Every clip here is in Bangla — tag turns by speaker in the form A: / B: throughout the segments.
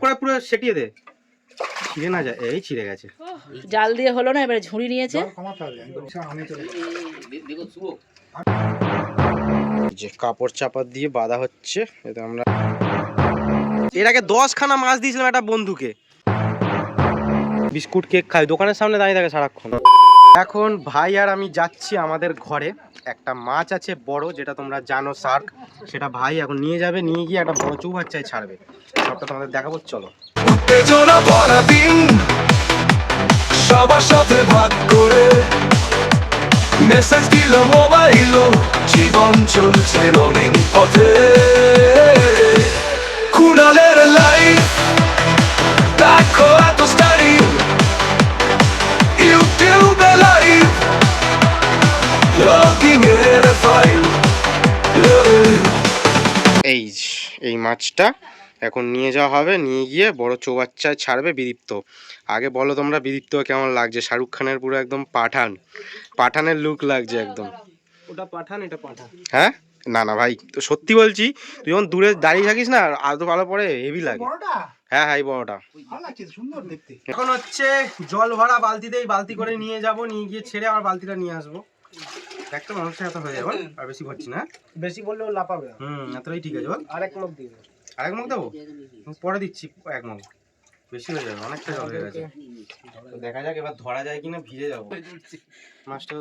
A: করে পুরো সেটিয়ে দে, ছিঁড়ে না যায়। এই ছিঁড়ে গেছে,
B: জাল দিয়ে হলো না, এবারে ঝুড়ি নিয়েছে।
A: যে কাপড় চাপা দিয়ে বাঁধা হচ্ছে। এটা আমরা এর আগে 10খানা মাছ দিয়েছিলাম একটা বন্ধুকে। বিস্কুট কেক খাই, দোকানের সামনে দাঁড়িয়ে থাকে সারাক্ষণ। এখন ভাই আর আমি যাচ্ছি আমাদের ঘরে। একটা মাছ আছে বড়, যেটা তোমরা জানো, শার্ক। সেটা ভাই এখন নিয়ে যাবে, নিয়ে গিয়ে একটা বড় চৌবাচ্চায় ছাড়বে। সবটা তোমাদের দেখাবো, চলো। সবার সাথে ভাগ করে মেসেজ দিল মোবাইল, জীবন চলছে রঙিন পথে। কুণালের লাইফ দেখো এত স্টাইল, ইউটিউবে লাইভ লগিং এর ফাইল। এই মাছটা এখন নিয়ে যাওয়া হবে, নিয়ে গিয়ে বড় চৌবাচ্চায় ছাড়বে বিদীপ্ত। আগে বলো তোমরা, বিদীপ্ত কেমন লাগছে? শাহরুখ খানের পুরো একদম পাঠানের লুক লাগছে একদম। ওটা পাঠান, এটা পাঠান। হ্যাঁ না না ভাই, তো সত্যি বলছি, তুই যখন দূরে দাঁড়িয়ে থাকিস না, আলো ভালো পরে হেভি লাগে। হ্যাঁ হ্যাঁ, এই বড়টা সুন্দর দেখতে। এখন হচ্ছে জল ভরা বালতিতে, এই বালতি করে নিয়ে যাব, নিয়ে গিয়ে ছেড়ে আমার বালতিটা নিয়ে আসবো। একটা মানুষের এত হয়ে যাবে, আর বেশি করছি না। বেশি বললেও লাপাবে। এতটাই ঠিক আছে। বল আরেক মগ দিয়ে দেবো। আরেক মগ দেবো, পরে দিচ্ছি এক মগ। বেশি হয়ে যাবে, অনেকটা জল হয়ে গেছে। দেখা যাক এবার ধরা যায় কিনা, ভিজে যাবো মাছটা।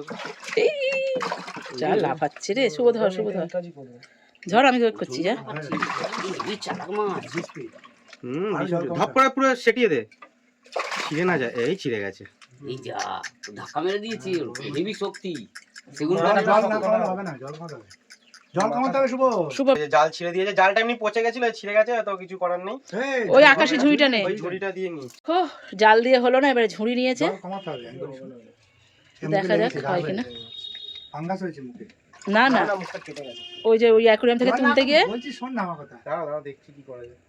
B: যা লাফাচ্ছে রে, শুভ ধর ধর, আমি করছি। যা
A: ধপ করে পুরো সেটিয়ে দে, ছিঁড়ে না যায়। এই ছিঁড়ে গেছে,
C: এই যা ধাক্কা মেরে দিয়েছি, হেভি শক্তি। সেগুন
A: হবে না, জল কমাতে হবে। শুভ জাল ছিঁড়ে দিয়েছে, জালটা এমনি পচে গেছিল, ছিঁড়ে গেছে, তো কিছু করার নেই।
B: ওই আকাশে ঝুড়িটা নেই,
A: ওই ঝুড়িটা দিয়ে নি।
B: জাল দিয়ে হলো না, এবারে ঝুড়ি নিয়েছে। দেখা যাক হয় কিনা। না না, ওই যে ওই অ্যাকুরিয়াম থেকে তুলতে গিয়ে
A: বলছি, শোন না আমার কথা। দাঁড়াও দেখছি কি করা যায়।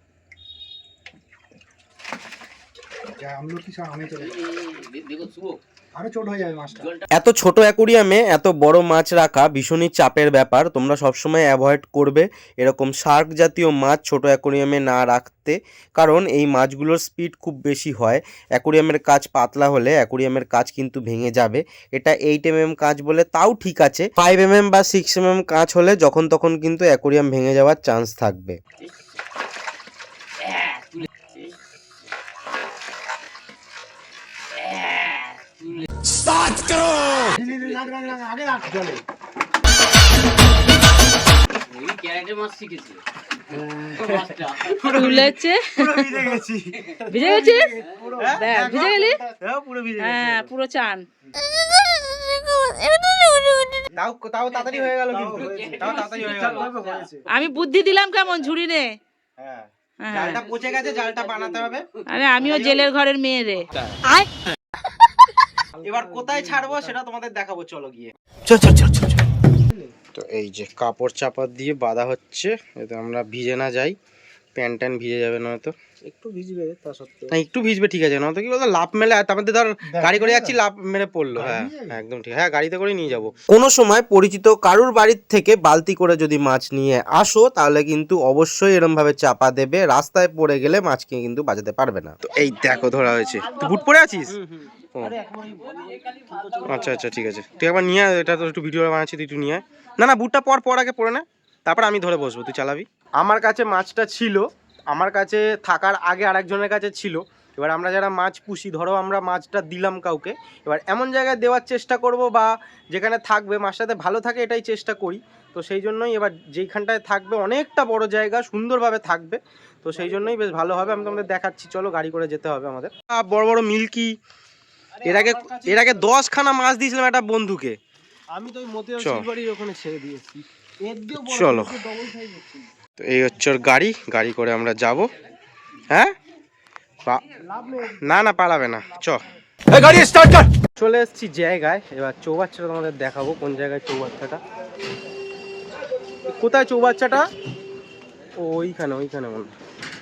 A: এত ছোট অ্যাকুরিয়ামে এত বড় মাছ রাখা ভীষণই চাপের ব্যাপার। তোমরা সবসময় অ্যাভয়েড করবে এরকম শার্ক জাতীয় মাছ ছোট অ্যাকুরিয়ামে না রাখতে, কারণ এই মাছগুলোর স্পিড খুব বেশি হয়। অ্যাকুরিয়ামের কাঁচ পাতলা হলে অ্যাকুরিয়ামের কাঁচ কিন্তু ভেঙে যাবে। এটা 8mm কাঁচ বলে তাও ঠিক আছে, 5mm বা 6mm কাঁচ হলে যখন তখন কিন্তু অ্যাকুরিয়াম ভেঙে যাওয়ার চান্স থাকবে।
B: পুরো চান। আমি বুদ্ধি দিলাম কেমন, ঝুড়ি নে। জালটা পচে গেছে, জালটা বানাতে হবে। আরে আমিও জেলের ঘরের মেয়ে রে।
A: এবার কোথায় ছাড়বো সেটা তোমাদের দেখাবো, চলো গিয়ে। তো এই যে কাপড় চাপা দিয়ে বাঁধা হচ্ছে, এতে আমরা ভিজে না যাই। প্যান্ট ট্যান ভিজে যাবে, নয়তো একটু ভিজবে। তা সত্ত্বেও না, একটু ভিজবে, ঠিক আছে। নয়তো কি বলতো, লাভ মেলে তারপরে ধর গাড়ি করে যাচ্ছি, লাভ মেরে পড়লো। হ্যাঁ একদম ঠিক। হ্যাঁ গাড়িতে করে নিয়ে যাবো। কোনো সময় পরিচিত কারুর বাড়ির থেকে বালতি করে যদি মাছ নিয়ে আসো, তাহলে কিন্তু অবশ্যই এরম ভাবে চাপা দেবে। রাস্তায় পড়ে গেলে মাছকে কিন্তু বাঁচাতে পারবে না। তো এই দেখো ধরা হয়েছে। তুই বুট পরে আছিস? আচ্ছা আচ্ছা, ঠিক আছে। তুই একবার নিয়ে, এটা তো একটু ভিডিও বানাচ্ছি, তুই একটু নিয়ে। না বুটটা পর আগে পরে না, তারপর আমি ধরে বসবো, তুই চালাবি। আমার কাছে মাছটা ছিল, আমার কাছে থাকার আগে আরেকজনের কাছে ছিল। এবার আমরা যারা মাছ পুষি, ধরো আমরা মাছটা দিলাম কাউকে, এবার এমন জায়গায় দেওয়ার চেষ্টা করব, বা যেখানে থাকবে মাছটাতে ভালো থাকে, এটাই চেষ্টা করি। তো সেই জন্যই এবার যেইখানটায় থাকবে অনেকটা বড় জায়গা, সুন্দরভাবে থাকবে, তো সেই জন্যই বেশ ভালো হবে। আমি তোমাদের দেখাচ্ছি, চলো গাড়ি করে যেতে হবে আমাদের। বড় বড় মিল্কি, এর আগে 10খানা মাছ দিয়েছিলাম একটা বন্ধুকে। আমি তো ওখানে ছেড়ে দিয়েছি। চলো, তো এই হচ্ছে ওর গাড়ি করে আমরা যাব। হ্যাঁ না পালাবে না, গাড়ি স্টার্ট কর। চলে এসেছি জায়গায়, এবার চৌবাচ্চাটা তোমাদের দেখাবো। কোন জায়গায় চৌবাচ্চাটা? কোথায় চৌবাচ্চাটা? ওইখানে মনে।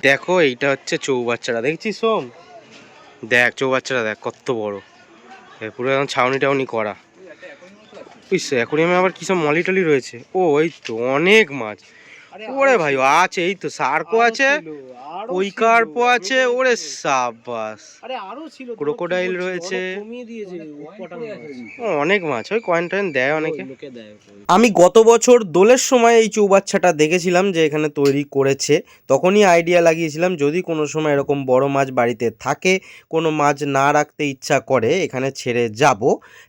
A: দেখো এইটা হচ্ছে চৌবাচ্চাটা, দেখছিস সোম? দেখ চৌবাচ্চাটা দেখ কত বড়, পুরো একদম ছাউনি করা। বুঝছো, অ্যাকুরিয়ামে আবার কিসব মলি টলি রয়েছে। ও এই তো অনেক মাছ, ওরে ভাই আছে, এই তো সার্কও আছে, ওই কার্পও আছে, ওরে সাবাস,
D: আরে আরো ছিল,
A: ক্রোকোডাইল রয়েছে,
D: কমিয়ে দিয়েছে
A: অনেক মাছ। ওই কয়েন টয়েন দেয় অনেকে।
D: লোকে দেয়।
A: আমি গত বছর দোলের সময় এই চৌবাচ্চাটা দেখেছিলাম যে এখানে তৈরি করেছে, তখনই আইডিয়া লাগিয়েছিলাম যদি কোনো সময় এরকম বড় মাছ বাড়িতে থাকে, কোনো মাছ না রাখতে ইচ্ছা করে, এখানে ছেড়ে যাব।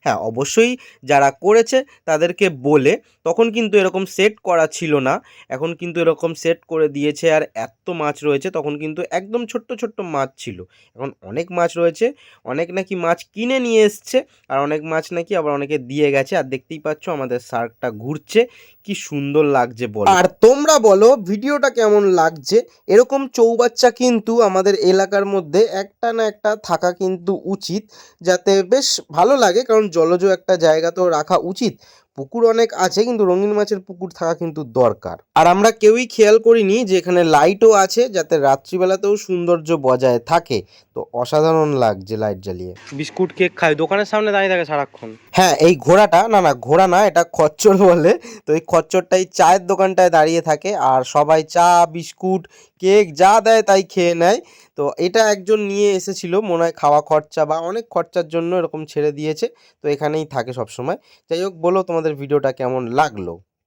A: হ্যাঁ অবশ্যই যারা করেছে তাদেরকে বলে, তখন কিন্তু এরকম সেট করা ছিল না, এখন কিন্তু এরকম সেট করে দিয়েছে। আর এত মাছ রয়েছে, তখন কিন্তু একদম ছোট্ট ছোট্ট মাছ ছিল, এখন অনেক মাছ রয়েছে। অনেক নাকি মাছ কিনে নিয়ে এসছে, আর অনেক মাছ নাকি আবার অনেকে দিয়ে গেছে। আর দেখতেই পাচ্ছ আমাদের শার্কটা ঘুরছে, কি সুন্দর লাগছে বলো। আর তোমরা বলো ভিডিওটা কেমন লাগছে। এরকম চৌবাচ্চা কিন্তু আমাদের এলাকার মধ্যে একটা না একটা থাকা কিন্তু উচিত, যাতে বেশ ভালো লাগে, কারণ জলজ একটা জায়গা তো রাখা উচিত। পুকুর অনেক আছে, কিন্তু রঙিন মাছের পুকুর থাকা কিন্তু দরকার। আর আমরা কেউই খেয়াল করিনি যে এখানে লাইটও আছে, যাতে রাত্রিবেলাতেও সৌন্দর্য বজায় থাকে। তো অসাধারণ লাগছে লাইট জ্বালিয়ে। বিস্কুট কেক খায়, দোকানের সামনে দাঁড়িয়ে থাকে সারাক্ষণ। হ্যাঁ এই ঘোড়াটা, না ঘোড়া না, এটা খচ্চর বলে। তো এই খচ্চরটাই চায়ের দোকানটায় দাঁড়িয়ে থাকে, আর সবাই চা বিস্কুট কেক যা দেয় তাই খেয়ে নেয়। তো এটা একজন নিয়ে এসেছিল মনে হয় খাওয়া খরচা বা অনেক খরচার জন্য এরকম ছেড়ে দিয়েছে, তো এখানেই থাকে সব সময়। যাই হোক, বলো তোমাদের ভিডিওটা কেমন লাগলো।